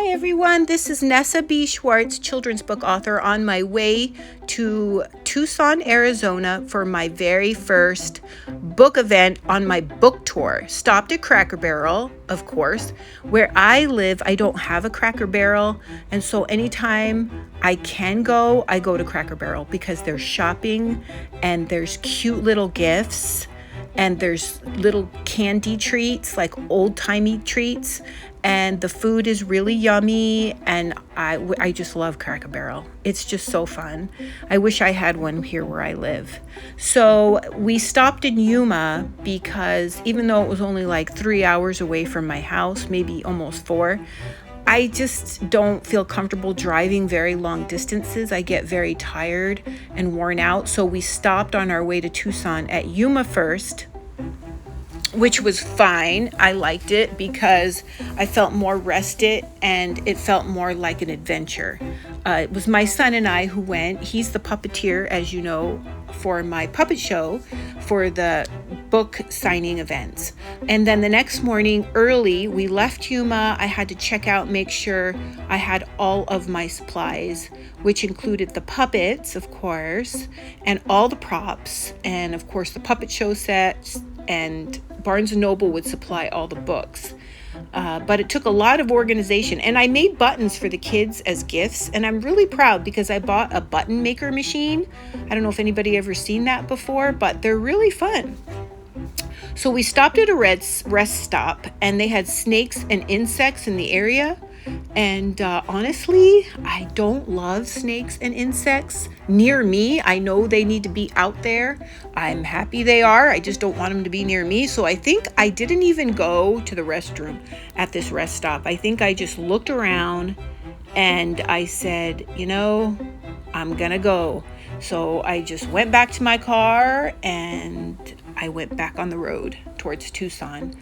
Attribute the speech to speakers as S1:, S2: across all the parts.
S1: Hi everyone, this is Nessa B. Schwartz, children's book author, on my way to Tucson, Arizona for my very first book event on my book tour. Stopped at Cracker Barrel, of course. Where I live, I don't have a Cracker Barrel, and so anytime I can go, I go to Cracker Barrel because there's shopping and there's cute little gifts and there's little candy treats, like old-timey treats, and the food is really yummy, and I just love Cracker Barrel. It's just so fun. I wish I had one here where I live. So we stopped in Yuma because even though it was only like 3 hours away from my house, maybe almost 4, I just don't feel comfortable driving very long distances. I get very tired and worn out. So we stopped on our way to Tucson at Yuma first, which was fine. I liked it because I felt more rested and it felt more like an adventure. It was my son and I who went. He's the puppeteer, as you know, for my puppet show for the book signing events. And then the next morning early, we left Yuma. I had to check out, make sure I had all of my supplies, which included the puppets, of course, and all the props, and of course the puppet show sets, and Barnes & Noble would supply all the books. But it took a lot of organization, and I made buttons for the kids as gifts, and I'm really proud because I bought a button maker machine. I don't know if anybody ever seen that before, but they're really fun. So we stopped at a rest stop, and they had snakes and insects in the area. And honestly, I don't love snakes and insects near me. I know they need to be out there. I'm happy they are. I just don't want them to be near me. So I think I didn't even go to the restroom at this rest stop. I think I just looked around and I said, I'm gonna go. So I just went back to my car and I went back on the road towards Tucson.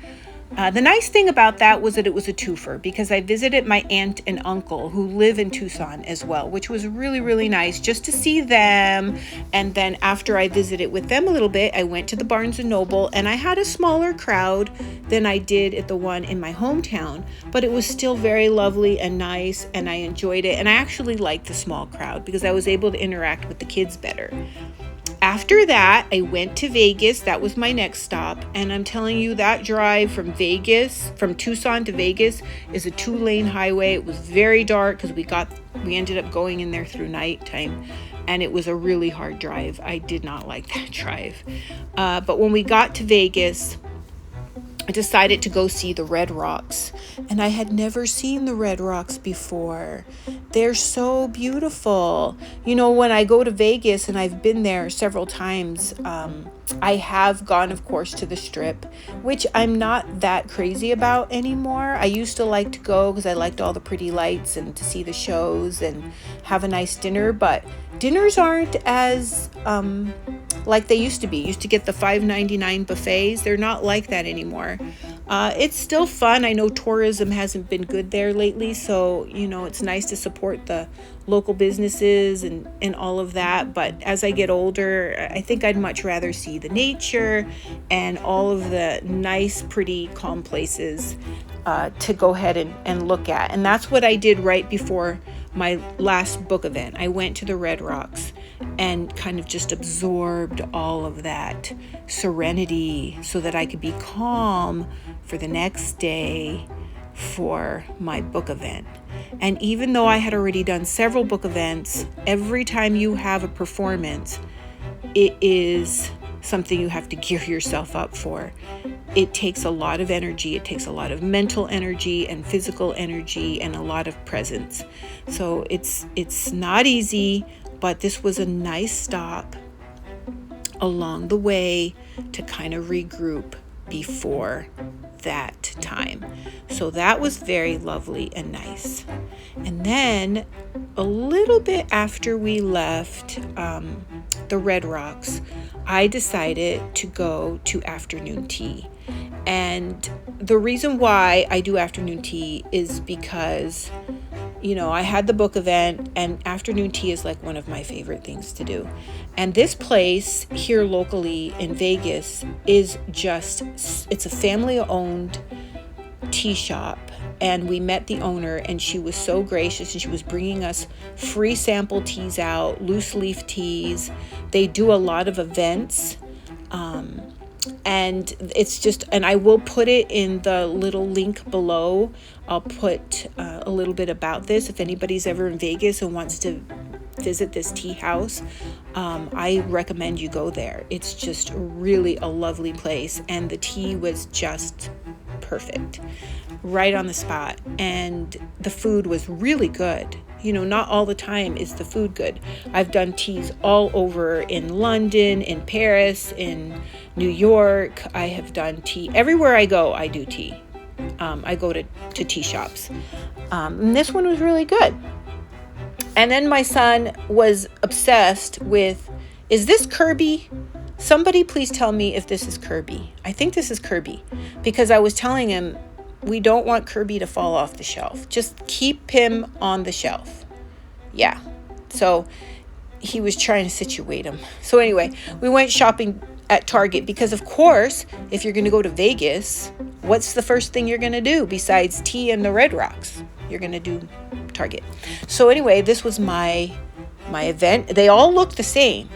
S1: The nice thing about that was that it was a twofer because I visited my aunt and uncle who live in Tucson as well, which was really, really nice just to see them. And then after I visited with them a little bit, I went to the Barnes & Noble, and I had a smaller crowd than I did at the one in my hometown, but it was still very lovely and nice, and I enjoyed it. And I actually liked the small crowd because I was able to interact with the kids better. After that, I went to Vegas. That was my next stop. And I'm telling you, that drive from Tucson to Vegas is a 2-lane highway. It was very dark because we ended up going in there through nighttime. And it was a really hard drive. I did not like that drive. But when we got to Vegas, I decided to go see the Red Rocks, and I had never seen the Red Rocks before. They're so beautiful. When I go to Vegas, and I've been there several times, I have gone, of course, to the Strip, which I'm not that crazy about anymore. I used to like to go because I liked all the pretty lights and to see the shows and have a nice dinner, but dinners aren't as like they used to be. Used to get the $5.99 buffets. They're not like that anymore. It's still fun. I know tourism hasn't been good there lately, so it's nice to support the local businesses and all of that. But as I get older, I think I'd much rather see the nature and all of the nice, pretty, calm places to go ahead and look at. And that's what I did right before my last book event. I went to the Red Rocks and kind of just absorbed all of that serenity so that I could be calm for the next day for my book event. And even though I had already done several book events, every time you have a performance, it is something you have to gear yourself up for. It takes a lot of energy. It takes a lot of mental energy and physical energy and a lot of presence. So it's not easy, but this was a nice stop along the way to kind of regroup before that time. So that was very lovely and nice. And then a little bit after we left the Red Rocks, I decided to go to afternoon tea. And the reason why I do afternoon tea is because I had the book event, and afternoon tea is like one of my favorite things to do. And this place here locally in Vegas is it's a family-owned tea shop, and we met the owner, and she was so gracious, and she was bringing us free sample teas out, loose leaf teas. They do a lot of events, and it's just, and I will put it in the little link below. I'll put a little bit about this if anybody's ever in Vegas and wants to visit this tea house. I recommend you go there. It's just really a lovely place, and the tea was just perfect, right on the spot, and the food was really good. You know, not all the time is the food good. I've done teas all over in London, in Paris, in New York. I have done tea everywhere I go. I do tea. I go to tea shops, and this one was really good. And then my son was obsessed with, is this Kirby? Somebody please tell me if this is Kirby. I think this is Kirby, because I was telling him we don't want Kirby to fall off the shelf. Just keep him on the shelf. Yeah. So he was trying to situate him. So anyway, we went shopping at Target because, of course, if you're going to go to Vegas, what's the first thing you're going to do besides tea and the Red Rocks? You're going to do Target. So anyway, this was my event. They all look the same.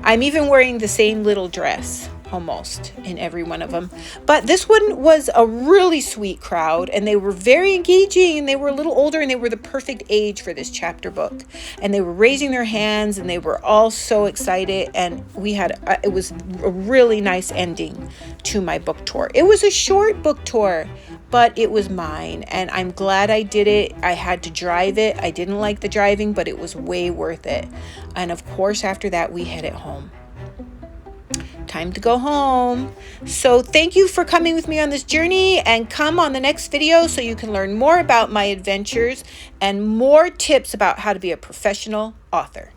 S1: I'm even wearing the same little dress almost in every one of them. But this one was a really sweet crowd, and they were very engaging, and they were a little older, and they were the perfect age for this chapter book. And they were raising their hands, and they were all so excited, and we had it was a really nice ending to my book tour. It was a short book tour, but it was mine, and I'm glad I did it. I had to drive it. I didn't like the driving, but it was way worth it. And of course, after that, we headed home. Time to go home. So thank you for coming with me on this journey, and come on the next video so you can learn more about my adventures and more tips about how to be a professional author.